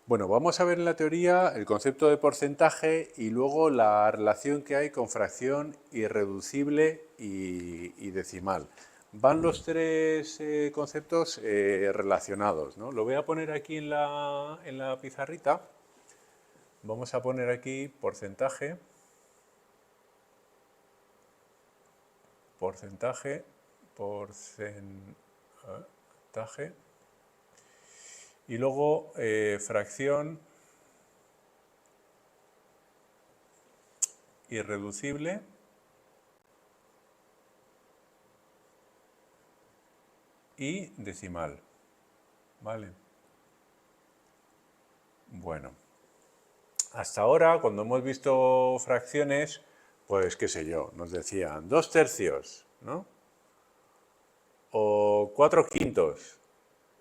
Bueno, vamos a ver en la teoría el concepto de porcentaje y luego la relación que hay con fracción irreducible y decimal. Van los tres conceptos relacionados, ¿no? Lo voy a poner aquí en la pizarrita. Vamos a poner aquí porcentaje, porcentaje, porcentaje, y luego fracción irreducible y decimal. ¿Vale? Bueno, hasta ahora cuando hemos visto fracciones, pues qué sé yo, nos decían 2/3, ¿no? O 4/5.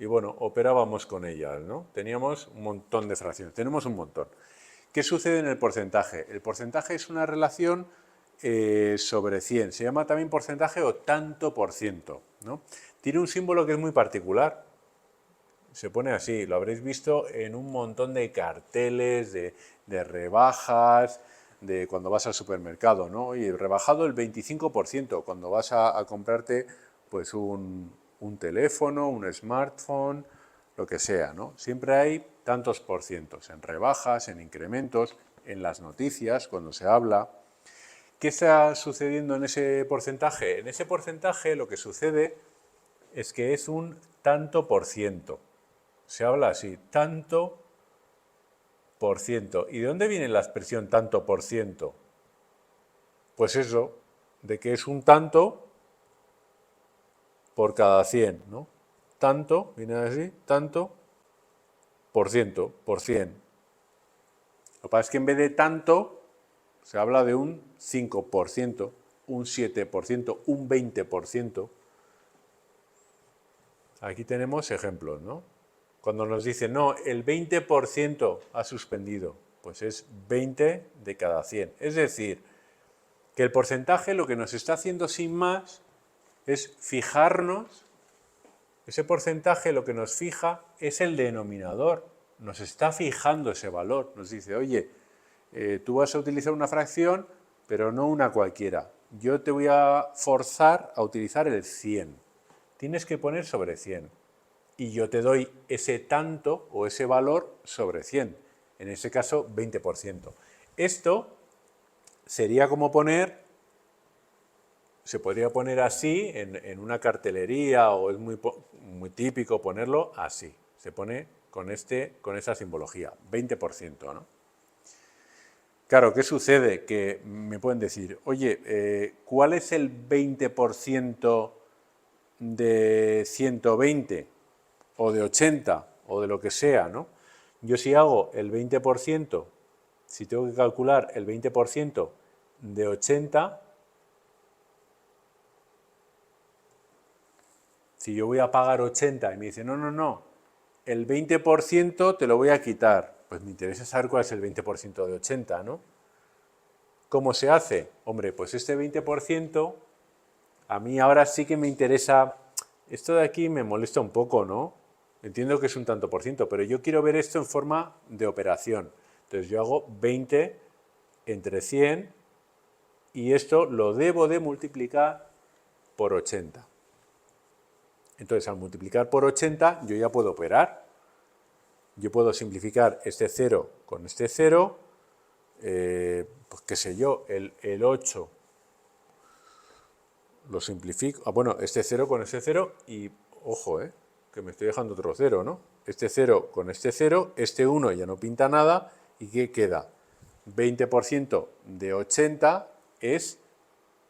Y bueno, operábamos con ellas, ¿no? Teníamos un montón de fracciones, tenemos un montón. ¿Qué sucede en el porcentaje? El porcentaje es una relación sobre 100. Se llama también porcentaje o tanto por ciento, ¿no? Tiene un símbolo que es muy particular. Se pone así, lo habréis visto en un montón de carteles, de rebajas, de cuando vas al supermercado, ¿no? Oye, rebajado el 25% cuando vas a comprarte pues un teléfono, un smartphone, lo que sea, ¿no? Siempre hay tantos por cientos, en rebajas, en incrementos, en las noticias, cuando se habla. ¿Qué está sucediendo en ese porcentaje? En ese porcentaje lo que sucede es que es un tanto por ciento. Se habla así, tanto por ciento. ¿Y de dónde viene la expresión tanto por ciento? Pues eso, de que es un tanto por cada 100, ¿no? Tanto, viene así, tanto por ciento, por 100. Lo que pasa es que en vez de tanto, se habla de un 5%, un 7%, un 20%. Aquí tenemos ejemplos, ¿no? Cuando nos dicen, no, el 20% ha suspendido, pues es 20 de cada 100. Es decir, que el porcentaje lo que nos está haciendo sin más es fijarnos, ese porcentaje lo que nos fija es el denominador, nos está fijando ese valor, nos dice, oye, tú vas a utilizar una fracción, pero no una cualquiera. Yo te voy a forzar a utilizar el 100. Tienes que poner sobre 100. Y yo te doy ese tanto o ese valor sobre 100. En este caso, 20%. Esto sería como poner, se podría poner así en una cartelería o es muy típico ponerlo así. Se pone con esa simbología, 20%, ¿no? Claro, ¿qué sucede? Que me pueden decir, oye, ¿cuál es el 20% de 120 o de 80 o de lo que sea, ¿no? Yo si hago el 20%, si tengo que calcular el 20% de 80, si yo voy a pagar 80 y me dicen, no, no, no, el 20% te lo voy a quitar, pues me interesa saber cuál es el 20% de 80, ¿no? ¿Cómo se hace? Hombre, pues este 20%, a mí ahora sí que me interesa, esto de aquí me molesta un poco, ¿no? Entiendo que es un tanto por ciento, pero yo quiero ver esto en forma de operación. Entonces yo hago 20 entre 100 y esto lo debo de multiplicar por 80. Entonces al multiplicar por 80 yo ya puedo operar. Yo puedo simplificar este 0 con este 0, pues qué sé yo, el 8 lo simplifico, bueno, este 0 con este 0 y, ojo, que me estoy dejando otro 0, ¿no? Este 0 con este 0, este 1 ya no pinta nada, ¿y qué queda? 20% de 80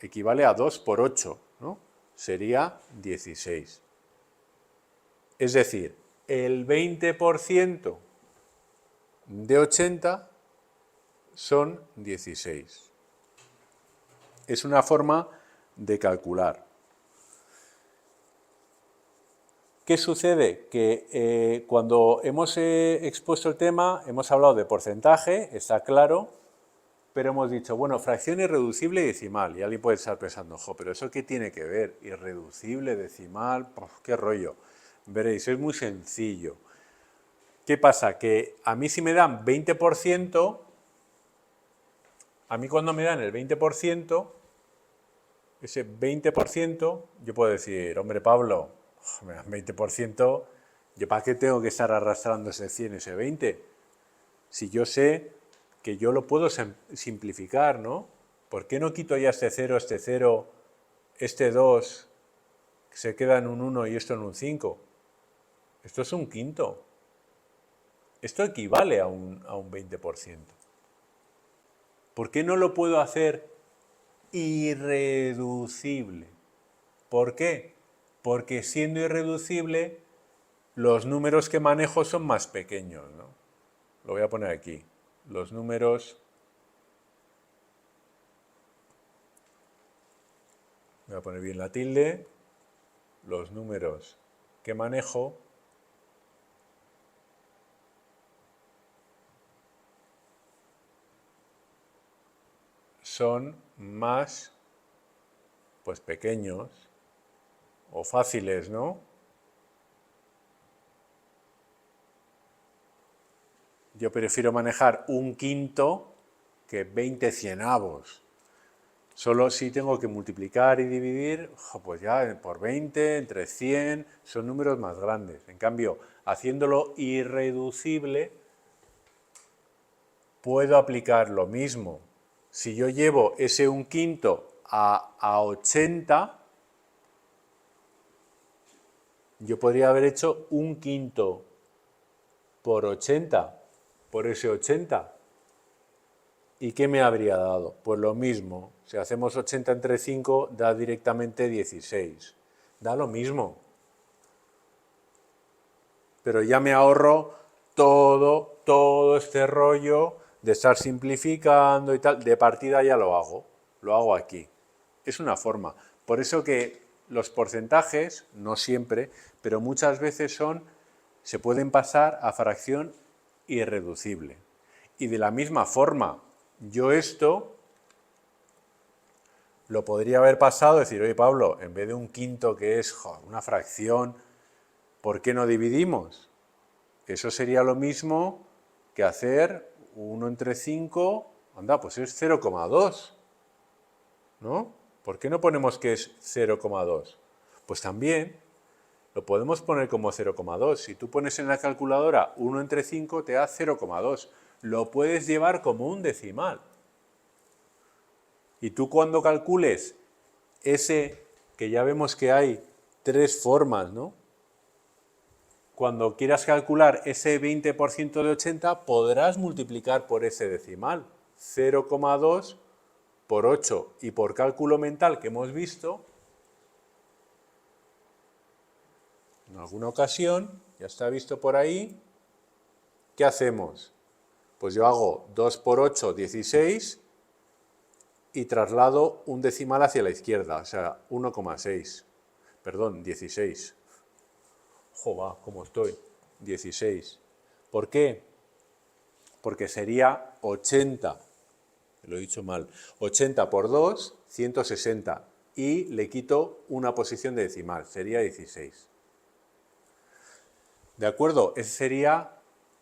equivale a 2 por 8, ¿no? Sería 16. Es decir, el 20% de 80 son 16. Es una forma de calcular. ¿Qué sucede? Que cuando hemos expuesto el tema, hemos hablado de porcentaje, está claro, pero hemos dicho, bueno, fracción irreducible y decimal. Y alguien puede estar pensando, ojo, pero ¿eso qué tiene que ver? Irreducible, decimal, ¡qué rollo! Veréis, es muy sencillo. ¿Qué pasa? Que a mí si me dan 20%, a mí cuando me dan el 20%, ese 20%, yo puedo decir, hombre Pablo, me dan 20%, ¿yo para qué tengo que estar arrastrando ese 100, ese 20? Si yo sé que yo lo puedo simplificar, ¿no? ¿Por qué no quito ya este 0, este 2, que se queda en un 1 y esto en un 5? Esto es un quinto. Esto equivale a un 20%. ¿Por qué no lo puedo hacer irreducible? ¿Por qué? Porque siendo irreducible, los números que manejo son más pequeños, ¿no? Lo voy a poner aquí. Los números... Voy a poner bien la tilde. Los números que manejo son más, pues, pequeños o fáciles, ¿no? Yo prefiero manejar un quinto que 20 cienavos. Solo si tengo que multiplicar y dividir, pues ya por 20, entre 100, son números más grandes. En cambio, haciéndolo irreducible, puedo aplicar lo mismo. Si yo llevo ese un quinto a 80, yo podría haber hecho un quinto por 80, por ese 80. ¿Y qué me habría dado? Pues lo mismo. Si hacemos 80 entre 5, da directamente 16. Da lo mismo. Pero ya me ahorro todo este rollo de estar simplificando y tal. De partida ya lo hago aquí. Es una forma. Por eso que los porcentajes, no siempre, pero muchas veces se pueden pasar a fracción irreducible. Y de la misma forma, yo esto lo podría haber pasado, decir, oye Pablo, en vez de un quinto que es una fracción, ¿por qué no dividimos? Eso sería lo mismo que hacer 1 entre 5, anda, pues es 0,2, ¿no? ¿Por qué no ponemos que es 0,2? Pues también lo podemos poner como 0,2. Si tú pones en la calculadora 1 entre 5, te da 0,2. Lo puedes llevar como un decimal. Y tú cuando calcules ese, que ya vemos que hay tres formas, ¿no? Cuando quieras calcular ese 20% de 80, podrás multiplicar por ese decimal. 0,2 por 8. Y por cálculo mental que hemos visto, en alguna ocasión, ya está visto por ahí, ¿qué hacemos? Pues yo hago 2 por 8, 16, y traslado un decimal hacia la izquierda, o sea, 1,6. Perdón, 16. Joder, ¿cómo estoy? 16. ¿Por qué? Porque sería 80, lo he dicho mal, 80 por 2, 160, y le quito una posición de decimal, sería 16. ¿De acuerdo? Esa sería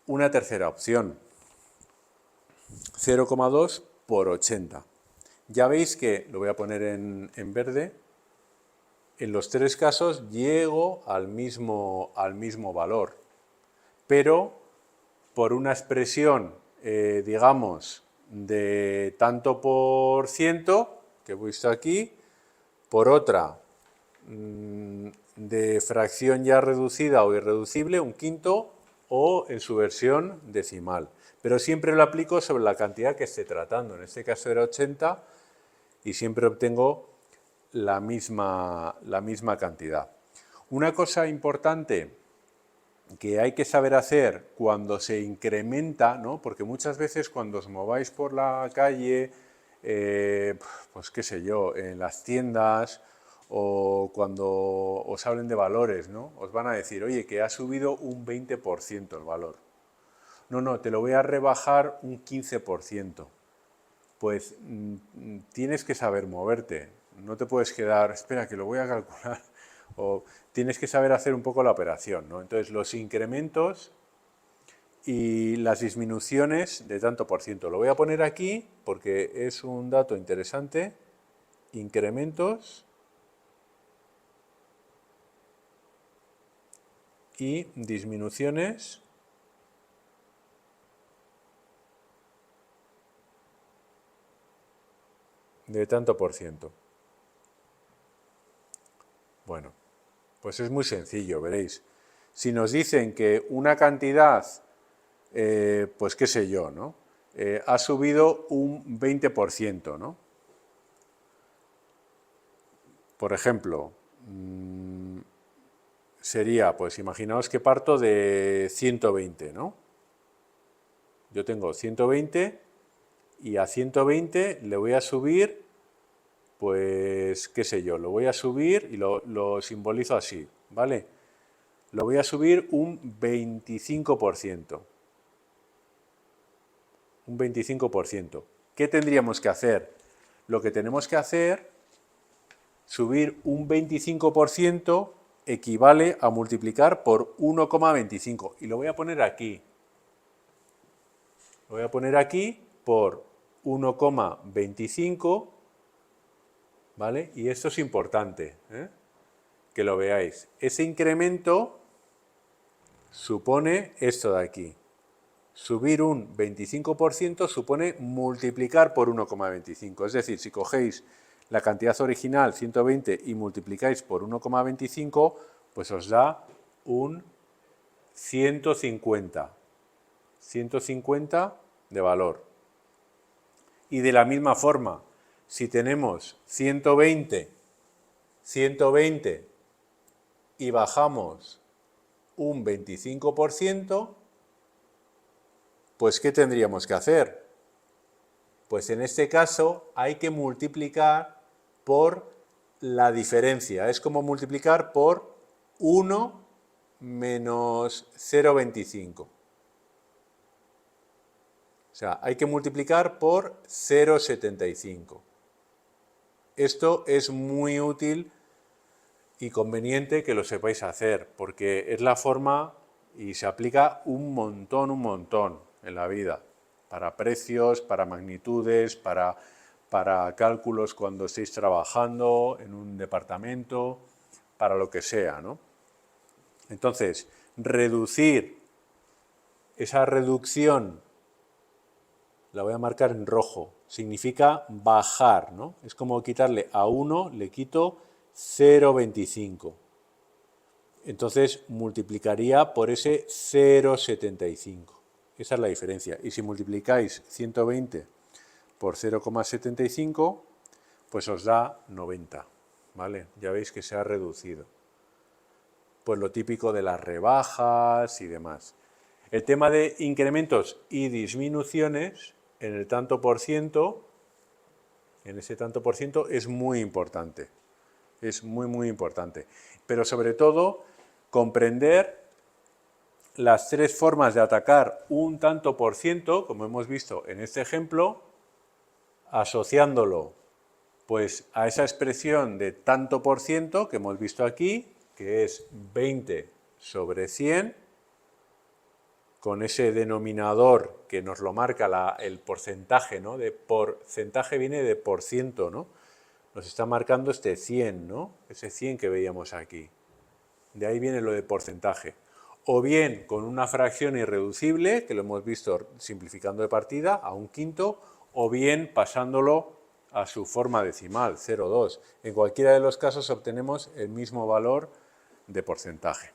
una tercera opción. 0,2 por 80. Ya veis que, lo voy a poner en verde, en los tres casos llego al mismo valor, pero por una expresión, digamos, de tanto por ciento, que he visto aquí, por otra de fracción ya reducida o irreducible, un quinto, o en su versión decimal. Pero siempre lo aplico sobre la cantidad que esté tratando. En este caso era 80 y siempre obtengo la misma cantidad. Una cosa importante que hay que saber hacer cuando se incrementa, ¿no? Porque muchas veces cuando os mováis por la calle, pues qué sé yo, en las tiendas o cuando os hablen de valores, ¿no? Os van a decir, oye, que ha subido un 20% el valor. No, te lo voy a rebajar un 15%. Pues tienes que saber moverte. No te puedes quedar, espera, que lo voy a calcular. O tienes que saber hacer un poco la operación, ¿no? Entonces, los incrementos y las disminuciones de tanto por ciento. Lo voy a poner aquí porque es un dato interesante. Incrementos y disminuciones de tanto por ciento. Bueno, pues es muy sencillo, veréis. Si nos dicen que una cantidad, pues qué sé yo, ¿no? Ha subido un 20%, ¿no? Por ejemplo, sería, pues imaginaos que parto de 120, ¿no? Yo tengo 120 y a 120 le voy a subir, pues qué sé yo, lo voy a subir y lo simbolizo así, ¿vale? Lo voy a subir un 25%. Un 25%. ¿Qué tendríamos que hacer? Lo que tenemos que hacer, subir un 25% equivale a multiplicar por 1,25. Y lo voy a poner aquí. Lo voy a poner aquí por 1,25, ¿vale? Y esto es importante, que lo veáis. Ese incremento supone esto de aquí. Subir un 25% supone multiplicar por 1,25. Es decir, si cogéis la cantidad original, 120, y multiplicáis por 1,25, pues os da un 150. 150 de valor. Y de la misma forma, si tenemos 120 y bajamos un 25%, pues ¿qué tendríamos que hacer? Pues en este caso hay que multiplicar por la diferencia. Es como multiplicar por 1 menos 0,25. O sea, hay que multiplicar por 0,75. Esto es muy útil y conveniente que lo sepáis hacer, porque es la forma y se aplica un montón en la vida, para precios, para magnitudes, para cálculos cuando estéis trabajando en un departamento, para lo que sea, ¿no? Entonces, reducir esa reducción, la voy a marcar en rojo, significa bajar, ¿no? Es como quitarle a 1, le quito 0,25. Entonces multiplicaría por ese 0,75. Esa es la diferencia. Y si multiplicáis 120 por 0,75, pues os da 90. ¿Vale? Ya veis que se ha reducido. Pues lo típico de las rebajas y demás. El tema de incrementos y disminuciones en el tanto por ciento, en ese tanto por ciento, es muy importante. Es muy importante. Pero sobre todo, comprender las tres formas de atacar un tanto por ciento, como hemos visto en este ejemplo, asociándolo pues a esa expresión de tanto por ciento que hemos visto aquí, que es 20 sobre 100, con ese denominador que nos lo marca el porcentaje, ¿no? De porcentaje viene de por ciento, ¿no? Nos está marcando este 100, ¿no? Ese 100 que veíamos aquí. De ahí viene lo de porcentaje. O bien con una fracción irreducible, que lo hemos visto simplificando de partida, a un quinto, o bien pasándolo a su forma decimal, 0,2. En cualquiera de los casos obtenemos el mismo valor de porcentaje.